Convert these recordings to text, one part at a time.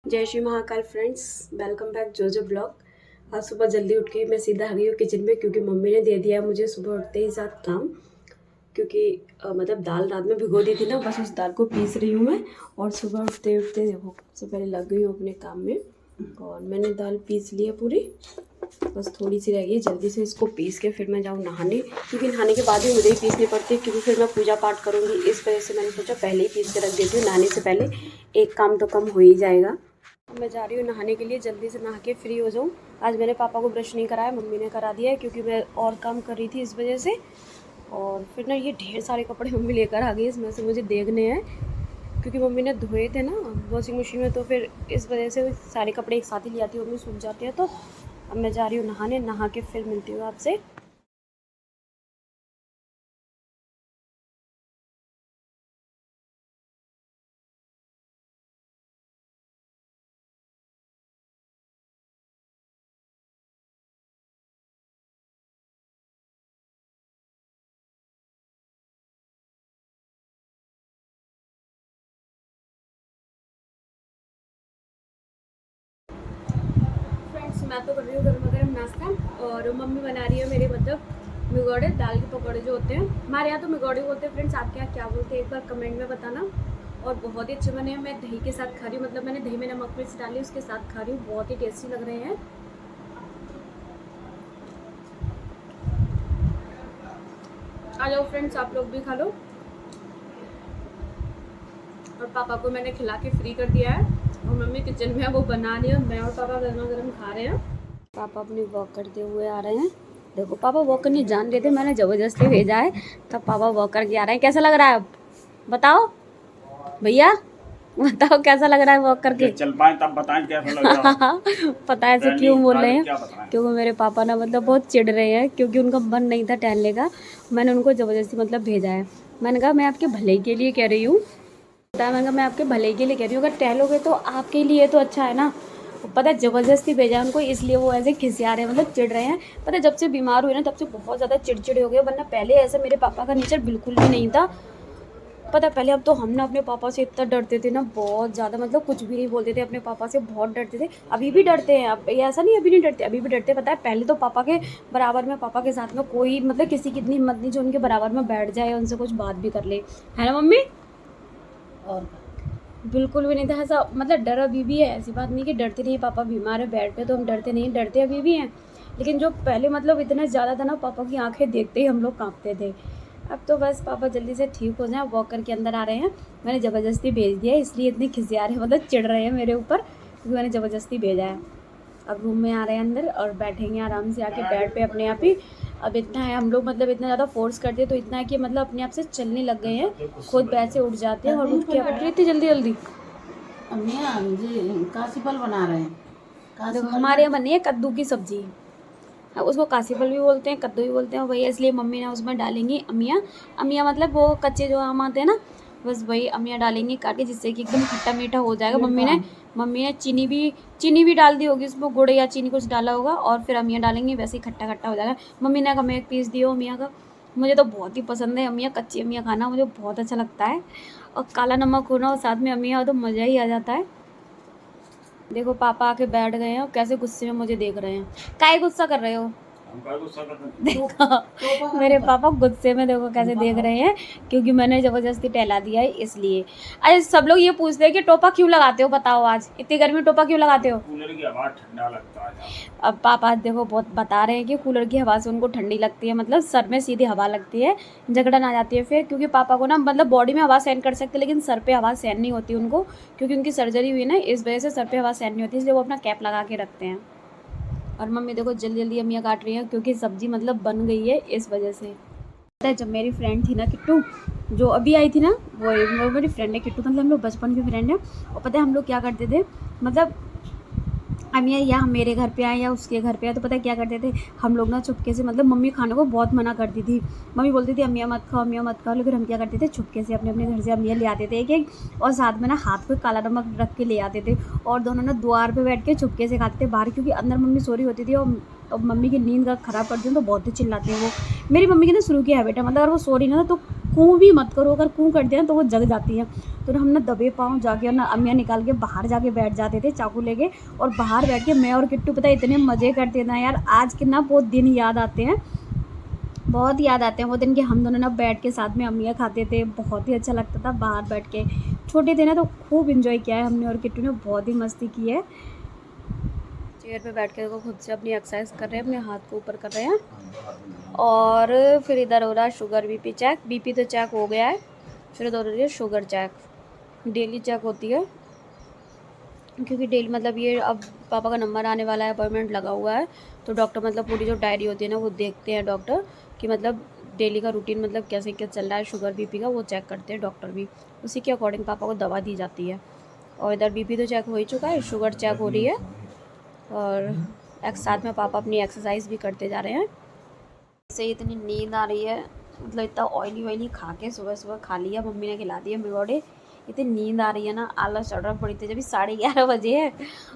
जय Shri Mahakal friends, welcome back जोजो blog. आज सुबह जल्दी उठ के मैं सीधा आ गई हूँ किचन में, क्योंकि मम्मी ने दे दिया मुझे सुबह उठते ही साथ काम। क्योंकि मतलब दाल रात में भिगो दी थी ना, बस उस दाल को पीस रही हूँ मैं। और सुबह उठते उठते देखो सबसे पहले लग गई हूँ अपने काम में। और मैंने दाल पीस ली है पूरी, बस थोड़ी सी रह गई। जल्दी से इसको पीस के फिर मैं जाऊँ नहाने, क्योंकि नहाने के बाद ही मुझे ही पीसनी पड़ती है, क्योंकि फिर मैं पूजा पाठ करूँगी। इस वजह से मैंने सोचा पहले ही पीस के रख देती हूँ, नहाने से पहले एक काम तो कम हो ही जाएगा। मैं जा रही हूँ नहाने के लिए, जल्दी से नहा के फ्री हो जाऊँ। आज मैंने पापा को ब्रश नहीं कराया, मम्मी ने करा दिया है, क्योंकि मैं और काम कर रही थी इस वजह से। और फिर ना ये ढेर सारे कपड़े मम्मी लेकर आ गई, इसमें से मुझे देखने हैं, क्योंकि मम्मी ने धोए थे ना वॉशिंग मशीन में, तो फिर इस वजह से सारे कपड़े एक साथ ही ले आती हूँ, मम्मी सूख जाते हैं। तो अब मैं जा रही हूँ नहाने, नहा के फिर मिलती हूँ आपसे। फ्रेंड्स, मैं तो कर रही हूँ गर्मा गर्म नाश्ता, और मम्मी बना रही है मेरे मतलब मिगोड़े, दाल के पकौड़े जो होते हैं। हमारे यहाँ तो मिगोड़े बोलते हैं फ्रेंड्स, आपके यहाँ क्या बोलते हैं एक बार कमेंट में बताना। और बहुत ही अच्छे बने हैं। मैं दही के साथ खा रही हूँ, मतलब मैंने दही में नमक मिर्च डाली उसके साथ खा रही हूँ, बहुत ही टेस्टी लग रहे हैं। आ जाओ फ्रेंड्स, आप लोग भी खा लो। और पापा को मैंने खिला के फ्री कर दिया है, और मम्मी किचन में है, वो बना रही है। मैं और पापा गर्मा गर्म खा रहे हैं। पापा अपनी वॉक करते हुए आ रहे हैं। देखो पापा वॉक करने जान रहे थे, मैंने ज़बरदस्ती भेजा है, तब पापा वॉक करके आ रहे हैं। कैसा लग रहा है अब बताओ भैया, बताओ कैसा लग रहा है वॉक करके। चल पाए तब बताएं कैसा लग रहा है। पता है ऐसे क्यों बोल रहे हैं, क्या बताएं? क्योंकि मेरे पापा ना मतलब बहुत चिढ़ रहे हैं, क्योंकि उनका मन नहीं था टहलने का। मैंने उनको ज़बरदस्ती मतलब भेजा है। मैंने कहा मैं आपके भले के लिए कह रही हूँ, मैंने कहा मैं आपके भले के लिए कह रही हूँ, अगर टहलोगे तो आपके लिए तो अच्छा है ना। पता है ज़बरदस्ती भेजा उनको, इसलिए वो ऐसे खिसिया रहे हैं, मतलब चिढ़ रहे हैं। पता है जब से बीमार हुए ना तब से बहुत ज़्यादा चिड़चिड़े हो गए, वरना पहले ऐसा मेरे पापा का नेचर बिल्कुल भी नहीं था। पता है पहले अब तो हम ना अपने पापा से इतना डरते थे ना, बहुत ज़्यादा, मतलब कुछ भी नहीं बोलते थे, अपने पापा से बहुत डरते थे। अभी भी डरते हैं, अब ऐसा नहीं अभी नहीं डरते, अभी भी डरते। पता है पहले तो पापा के बराबर में, पापा के साथ में कोई मतलब किसी की इतनी हिम्मत नहीं जो उनके बराबर में बैठ जाए, उनसे कुछ बात भी कर ले, है ना मम्मी। और बिल्कुल भी नहीं था ऐसा, मतलब डर अभी भी है, ऐसी बात नहीं कि डरते नहीं। पापा बीमार है बेड पे तो हम डरते नहीं, डरते अभी भी हैं। लेकिन जो पहले मतलब इतना ज़्यादा था ना, पापा की आंखें देखते ही हम लोग कांपते थे। अब तो बस पापा जल्दी से ठीक हो जाए, वॉकर के अंदर आ रहे हैं। मैंने ज़बरदस्ती भेज दिया है, इसलिए इतने खिसिया रहे हैं, मतलब चिढ़ रहे हैं मेरे ऊपर, क्योंकि मैंने ज़बरदस्ती भेजा है। अब रूम में आ रहे हैं अंदर, और बैठेंगे आराम से आके बेड पे अपने आप ही। अब इतना है, हम लोग मतलब इतना ज़्यादा फोर्स करते हैं तो इतना है कि मतलब अपने आप से चलने लग गए हैं, खुद बैठ से उठ जाते हैं, और उठ के अपने इतनी जल्दी जल्दी। अम्मिया जी काशी फल बना रहे हैं। देखो हमारे यहाँ बनी है कद्दू की सब्जी। हाँ, उसको कासी फल भी बोलते हैं, कद्दू भी बोलते हैं भैया, इसलिए मम्मी ने उसमें डालेंगी अमिया। अमिया मतलब वो कच्चे जो आम आते हैं ना, बस वही अमिया डालेंगी काट के, जिससे कि एकदम खट्टा मीठा हो जाएगा। मम्मी ने चीनी भी डाल दी होगी उसमें, गुड़ या चीनी कुछ डाला होगा, और फिर अमिया डालेंगी, वैसे ही खट्टा खट्टा हो जाएगा। मम्मी ने हमें एक पीस दियो अमिया का, मुझे तो बहुत ही पसंद है अमिया, कच्ची अमिया खाना मुझे बहुत अच्छा लगता है। और काला नमक होना और साथ में अमिया हो तो मज़ा ही आ जाता है। देखो पापा आके बैठ गए हैं और कैसे गुस्से में मुझे देख रहे हैं। काहे गुस्सा कर रहे हो, देखो मेरे पापा गुस्से में देखो कैसे देख रहे हैं, क्योंकि मैंने ज़बरदस्ती टहला दिया है इसलिए। अरे सब लोग ये पूछते हैं कि टोपा क्यों लगाते हो, बताओ आज इतनी गर्मी में टोपा क्यों लगाते हो। कूलर की हवा ठंडा लगता है। अब पापा देखो बहुत बता रहे हैं कि कूलर की हवा से उनको ठंडी लगती है, मतलब सर में सीधी हवा लगती है, जकड़न आ जाती है फिर। क्योंकि पापा को ना मतलब बॉडी में हवा सहन कर सकते, लेकिन सर पे हवा सहन नहीं होती उनको, क्योंकि उनकी सर्जरी हुई ना, इस वजह से सर पे हवा सहन नहीं होती, इसलिए वो अपना कैप लगा के रखते हैं। और मम्मी देखो जल्दी जल्दी अम्मियाँ काट रही हैं, क्योंकि सब्जी मतलब बन गई है इस वजह से। पता है जब मेरी फ्रेंड थी ना किट्टू, जो अभी आई थी ना, वो मेरी फ्रेंड है किट्टू, मतलब हम लोग बचपन के फ्रेंड हैं। और पता है हम लोग क्या करते थे, मतलब अमिया या मेरे घर पे आए या उसके घर पे आए, तो पता है क्या करते थे हम लोग ना, चुपके से, मतलब मम्मी खाने को बहुत मना करती थी। मम्मी बोलती थी अमिया मत खाओ, अमिया मत खाओ, लेकिन हम क्या करते थे चुपके से अपने अपने घर से अमिया ले आते थे एक एक, और साथ में ना हाथ पे काला नमक रख के ले आते थे, और दोनों ना द्वार पे बैठ के चुपके से खाते थे बाहर, क्योंकि अंदर मम्मी सो रही होती थी, और मम्मी की नींद का ख़राब करती हूँ तो बहुत ही चिल्लाती है वो। मेरी मम्मी की ना शुरू की हैबिट है, मतलब अगर वो सो रही ना तो कूँ भी मत करो, अगर कूँ कर दिया तो वो जग जाती है। तो हम ना दबे पाँव जाके और ना अम्मियाँ निकाल के बाहर जाके बैठ जाते थे चाकू लेके, और बाहर बैठ के मैं और किट्टू पता है इतने मज़े करते थे ना यार। आज के ना बहुत दिन याद आते हैं, बहुत याद आते हैं वो दिन कि हम दोनों ना बैठ के साथ में अम्मियाँ खाते थे। बहुत ही अच्छा लगता था बाहर बैठ के। छोटे थे ना तो खूब इन्जॉय किया है हमने और किट्टू ने, बहुत ही मस्ती की है। चेयर पे बैठ के देखो खुद से अपनी एक्सरसाइज कर रहे हैं, अपने हाथ को ऊपर कर रहे हैं। और फिर इधर हो रहा है शुगर बीपी चेक। बीपी तो चेक हो गया है, फिर इधर हो रही है शुगर चेक। डेली चेक होती है क्योंकि डेली मतलब ये अब पापा का नंबर आने वाला है, अपॉइंटमेंट लगा हुआ है, तो डॉक्टर मतलब पूरी जो डायरी होती है ना वो देखते हैं डॉक्टर कि मतलब डेली का रूटीन मतलब कैसे क्या चल रहा है शुगर बीपी का, वो चेक करते हैं डॉक्टर भी। उसी के अकॉर्डिंग पापा को दवा दी जाती है। और इधर बीपी तो चेक हो ही चुका है, शुगर चेक हो रही है, और एक साथ में पापा अपनी एक्सरसाइज भी करते जा रहे हैं। इससे इतनी नींद आ रही है, मतलब इतना ऑयली खा के सुबह सुबह खा लिया, मम्मी ने खिला दिया मेवड़े। इतनी नींद आ रही है ना, आलस चढ़ रहा पड़ी थी जब 11:30 बजे है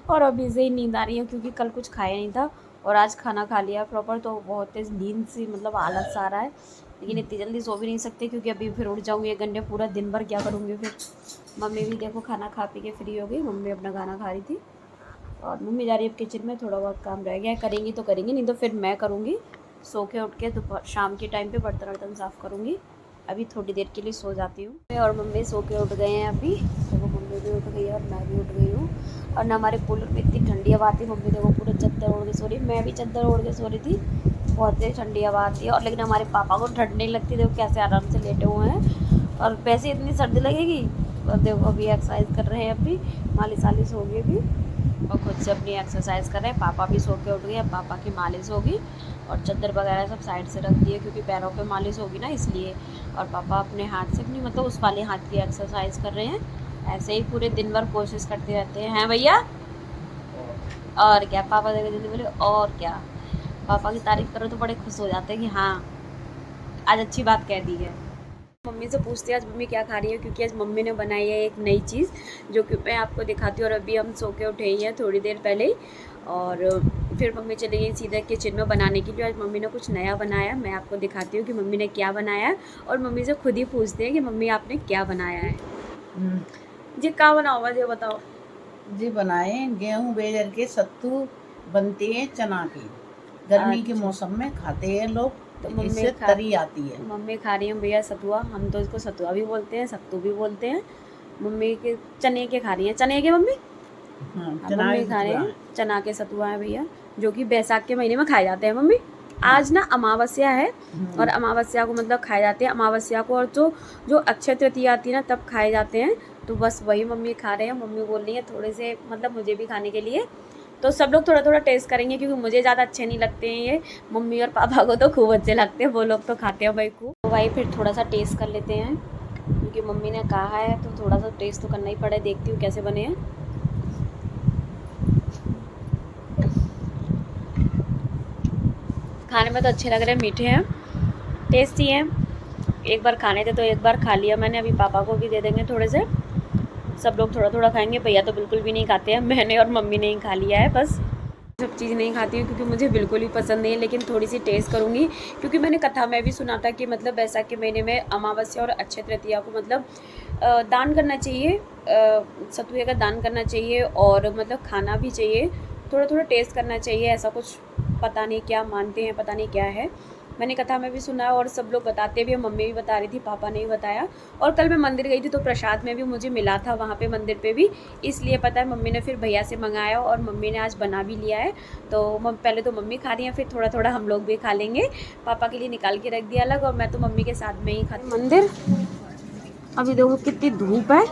और अभी से ही नींद आ रही है क्योंकि कल कुछ खाया नहीं था और आज खाना खा लिया प्रॉपर, तो बहुत तेज़ नींद सी मतलब आलस आ रहा है। लेकिन इतनी जल्दी सो भी नहीं सकते क्योंकि अभी फिर उठ जाऊँगी 1 घंटे, पूरा दिन भर क्या करूँगी फिर। मम्मी भी देखो खाना खा पी के फ्री हो गई, मम्मी अपना खाना खा रही थी और मम्मी जा रही है अब किचन में, थोड़ा बहुत काम रह गया है, करेंगी तो करेंगी, नहीं तो फिर मैं करूँगी। सो के उठ के दोपहर शाम के टाइम पे बर्तन वर्तन साफ़ करूँगी। अभी थोड़ी देर के लिए सो जाती हूँ। मैं और मम्मी सो के उठ गए हैं अभी, तो वो मम्मी भी उठ गई है और मैं भी उठ गई हूँ। और ना हमारे कूलर में इतनी ठंडी हवा आती है, मम्मी देखो पूरा चद्दर ओढ़ के सो रही, मैं भी चद्दर ओढ़ के सो रही थी, बहुत तेज़ ठंडी हवा आती है। और लेकिन हमारे पापा को ठंड नहीं लगती, देखो कैसे आराम से लेटे हुए हैं, और वैसे इतनी सर्दी लगेगी। और देखो अभी एक्सरसाइज कर रहे हैं, अभी मालिश वालिश होगी अभी, और खुद से अपनी एक्सरसाइज कर रहे हैं। पापा भी सो के उठ गए, अब पापा की मालिश होगी और चादर वगैरह सब साइड से रख दिए क्योंकि पैरों पे मालिश होगी ना इसलिए। और पापा अपने हाथ से अपनी मतलब उस वाले हाथ की एक्सरसाइज कर रहे हैं। ऐसे ही पूरे दिन भर कोशिश करते रहते हैं भैया। और क्या, पापा देखो जल्दी बोले और क्या, पापा की तारीफ़ करो तो बड़े खुश हो जाते हैं कि हाँ आज अच्छी बात कह दी है। मम्मी से पूछते हैं आज मम्मी क्या खा रही है, क्योंकि आज मम्मी ने बनाई है एक नई चीज़ जो कि मैं आपको दिखाती हूँ। और अभी हम सो के उठे ही हैं थोड़ी देर पहले ही, और फिर मम्मी चली गई सीधा किचन में बनाने के लिए। आज मम्मी ने कुछ नया बनाया, मैं आपको दिखाती हूँ कि मम्मी ने क्या बनाया है, और मम्मी से खुद ही पूछते हैं कि मम्मी आपने क्या बनाया है। जी क्या बनाओ ये बताओ। जी बनाए गेहूं बेजर के सत्तू बनते हैं चना की, गर्मी के अच्छा। मौसम में खाते हैं लोग, तो तो मम्मी इससे तरी आती है। मम्मी खा रही हैं भैया सतुआ, हम तो इसको सतुआ भी बोलते हैं, सत्तू भी बोलते हैं। मम्मी के चने के खा रही हैं, चने के मम्मी, हाँ, अब चना मम्मी के खा रहे सतुआ हैं चना के सतुआ है भैया, जो कि बैसाख के महीने में खाए जाते हैं मम्मी। आज ना अमावस्या है और अमावस्या को मतलब खाए जाते हैं, अमावस्या को, और जो अक्षय तृतीया आती है ना तब खाए जाते हैं। तो बस वही मम्मी खा रहे हैं। मम्मी बोल रही है थोड़े से मतलब मुझे भी खाने के लिए, तो सब लोग थोड़ा थोड़ा टेस्ट करेंगे क्योंकि मुझे ज़्यादा अच्छे नहीं लगते हैं ये, मम्मी और पापा को तो खूब अच्छे लगते हैं, वो लोग तो खाते हैं भाई खूब। तो भाई फिर थोड़ा सा टेस्ट कर लेते हैं क्योंकि मम्मी ने कहा है तो थोड़ा सा टेस्ट तो करना ही पड़े। देखती हूँ कैसे बने हैं। खाने में तो अच्छे लग रहे हैं, मीठे हैं, टेस्टी हैं। एक बार खाने थे तो एक बार खा लिया मैंने, अभी पापा को भी दे देंगे थोड़े से, सब लोग थोड़ा थोड़ा खाएंगे। भैया तो बिल्कुल भी नहीं खाते हैं, मैंने और मम्मी ने ही खा लिया है बस। सब चीज़ नहीं खाती हूँ क्योंकि मुझे बिल्कुल भी पसंद नहीं है, लेकिन थोड़ी सी टेस्ट करूँगी क्योंकि मैंने कथा में भी सुना था कि मतलब बैसाख के महीने में अमावस्या और अक्षय तृतीया को मतलब दान करना चाहिए, सतुए का दान करना चाहिए और मतलब खाना भी चाहिए, थोड़ा थोड़ा टेस्ट करना चाहिए। ऐसा कुछ पता नहीं क्या मानते हैं, पता नहीं क्या है, मैंने कथा में भी सुना है और सब लोग बताते भी हैं, मम्मी भी बता रही थी, पापा ने भी बताया। और कल मैं मंदिर गई थी तो प्रसाद में भी मुझे मिला था वहाँ पे मंदिर पे भी, इसलिए पता है मम्मी ने फिर भैया से मंगाया और मम्मी ने आज बना भी लिया है। तो पहले तो मम्मी खा रही हैं, फिर थोड़ा थोड़ा हम लोग भी खा लेंगे। पापा के लिए निकाल के रख दिया अलग और मैं तो मम्मी के साथ में ही खाती। मंदिर अभी देखो कितनी धूप है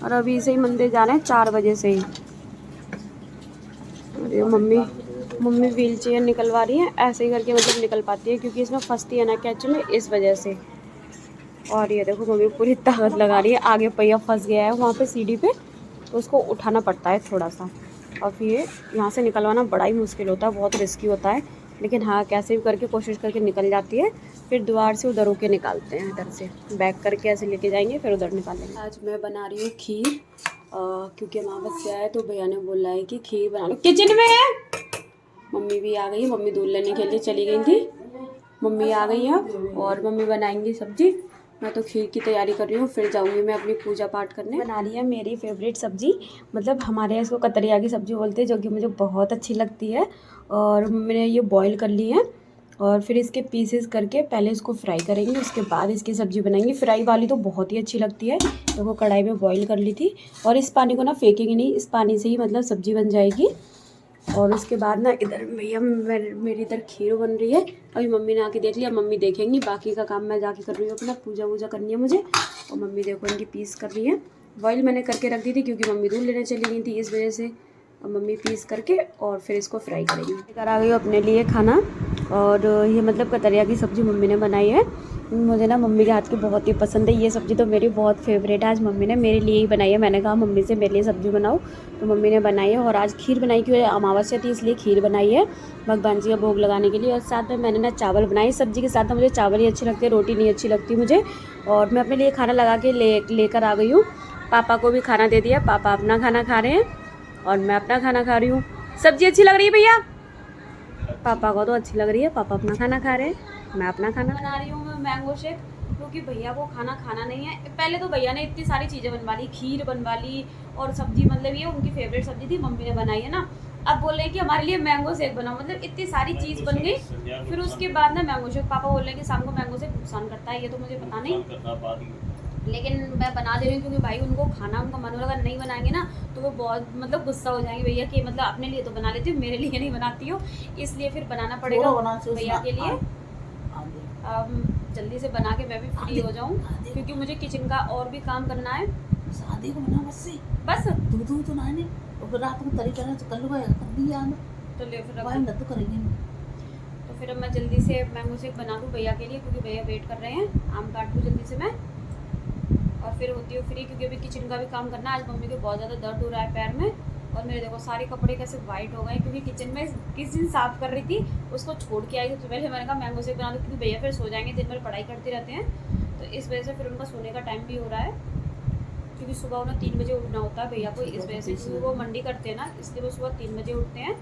और अभी से ही मंदिर जा रहे हैं 4 बजे से ही। अरे मम्मी व्हील चेयर निकलवा रही है, ऐसे ही करके मतलब निकल पाती है क्योंकि इसमें फंसती है ना कैच में, इस वजह से। और ये देखो मम्मी पूरी ताकत लगा रही है, आगे पहिया फंस गया है वहाँ पे सीढ़ी पे, तो उसको उठाना पड़ता है थोड़ा सा, और फिर ये यहाँ से निकलवाना बड़ा ही मुश्किल होता है, बहुत रिस्की होता है, लेकिन हाँ कैसे भी करके कोशिश करके निकल जाती है। फिर द्वार से उधर होके निकालते हैं, इधर से बैक करके ऐसे लेके जाएंगे फिर उधर निकालेंगे। आज मैं बना रही हूँ खीर क्योंकि अमावस्या है तो भैया ने बोला है कि खीर बना लो। किचन में है, मम्मी भी आ गई, मम्मी दूध लेने के लिए चली गई थी, मम्मी आ गई है और मम्मी बनाएंगी सब्जी मैं तो खीर की तैयारी कर रही हूँ, फिर जाऊँगी मैं अपनी पूजा पाठ करने। बना रही है मेरी फेवरेट सब्ज़ी, मतलब हमारे यहाँ इसको कतरिया की सब्ज़ी बोलते हैं, जो कि मुझे बहुत अच्छी लगती है। और मैंने ये बॉईल कर ली है और फिर इसके पीसेस करके पहले इसको फ्राई करेंगे, उसके बाद इसकी सब्ज़ी बनाएंगे। फ्राई वाली तो बहुत ही अच्छी लगती है, तो वो कढ़ाई में बॉईल कर ली थी। और इस पानी को ना फेंकेंगे नहीं, इस पानी से ही मतलब सब्ज़ी बन जाएगी। और उसके बाद ना इधर भैया मेरी इधर खीर बन रही है। अभी मम्मी ने आके देख लिया, मम्मी देखेंगी, बाकी का काम मैं जाके कर रही हूँ अपना, पूजा वूजा करनी है मुझे। और मम्मी देखो इनकी पीस कर रही है। बॉईल मैंने करके रख दी थी क्योंकि मम्मी दूध लेने चली गई थी, इस वजह से। और मम्मी पीस करके और फिर इसको फ्राई करेंगी। लेकर आ गई हूँ अपने लिए खाना, और ये मतलब कतरिया की सब्ज़ी मम्मी ने बनाई है। मुझे ना मम्मी के हाथ की बहुत ही पसंद है, ये सब्ज़ी तो मेरी बहुत फेवरेट है। आज मम्मी ने मेरे लिए ही बनाई है, मैंने कहा मम्मी से मेरे लिए सब्ज़ी बनाओ, तो मम्मी ने बनाई है। और आज खीर बनाई, क्योंकि अमावस्या थी इसलिए खीर बनाई है भगवान जी का भोग लगाने के लिए। और साथ में मैंने ना चावल बनाए। सब्ज़ी के साथ ना मुझे चावल ही अच्छे लगते हैं, रोटी नहीं अच्छी लगती मुझे। और मैं अपने लिए खाना लगा के लेकर आ गई हूँ। पापा को भी खाना दे दिया, पापा अपना खाना खा रहे हैं और मैं अपना खाना खा रही हूँ। सब्ज़ी अच्छी लग रही है भैया? पापा को तो अच्छी लग रही है, पापा अपना खाना खा रहे हैं, मैं अपना खाना बना रही हूँ। मैं मैंगो शेक, क्योंकि भैया को खाना नहीं है। पहले तो भैया ने इतनी सारी चीज़ें बनवा ली, खीर बनवा ली और सब्जी, मतलब ये उनकी फेवरेट सब्जी थी, मम्मी ने बनाई है ना। अब बोल रहे हैं कि हमारे लिए मैंगो शेक बनाओ, मतलब इतनी सारी चीज़ बन गई। फिर उसके बाद ना मैंगो शेक, पापा बोल रहे हैं कि शाम को मैंगो शेक नुकसान करता है, ये तो मुझे पता नहीं, लेकिन मैं बना दे रही हूँ क्योंकि भाई उनको खाना, उनका मन अगर नहीं बनाएंगे ना तो वो बहुत मतलब गुस्सा हो जाएंगे भैया कि मतलब अपने लिए तो बना लेती हूँ, मेरे लिए नहीं बनाती हो, इसलिए फिर बनाना पड़ेगा भैया के लिए। जल्दी से बना के मैं भी फ्री हो जाऊँ, क्योंकि मुझे किचन का और भी काम करना है। शादी को बना बस दूध तो ना और रात को तरी करना तो कर लो कर दिया तो ले फिर तो करेंगे। तो फिर अब मैं जल्दी से मैंगो शेक बना दूँ भैया के लिए, क्योंकि भैया वेट कर रहे हैं। आम काट दूँ जल्दी से मैं और फिर होती हूँ फ्री, क्योंकि अभी किचन का भी काम करना है। आज मम्मी को बहुत ज़्यादा दर्द हो रहा है पैर में, और मेरे देखो सारे कपड़े कैसे वाइट हो गए, क्योंकि किचन में किस दिन साफ़ कर रही थी, उसको छोड़ के आई थी। तो पहले मैंने कहा मैंगो शेक बना दो, क्योंकि भैया फिर सो जाएंगे, दिन भर पढ़ाई करते रहते हैं, तो इस वजह से फिर उनका सोने का टाइम भी हो रहा है, क्योंकि सुबह उन्हें 3 बजे उठना होता है भैया को, इस वजह से, क्योंकि वो मंडी करते हैं ना, इसलिए वो सुबह 3 बजे उठते हैं।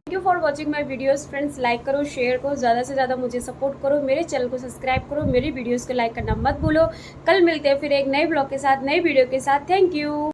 Thank you for watching my videos friends. Like करो, शेयर करो, ज़्यादा से ज़्यादा मुझे सपोर्ट करो, मेरे चैनल को सब्सक्राइब करो, मेरी वीडियोज़ को लाइक करना मत भूलो। कल मिलते हैं फिर एक नए ब्लॉग के साथ, नए वीडियो के साथ। Thank you.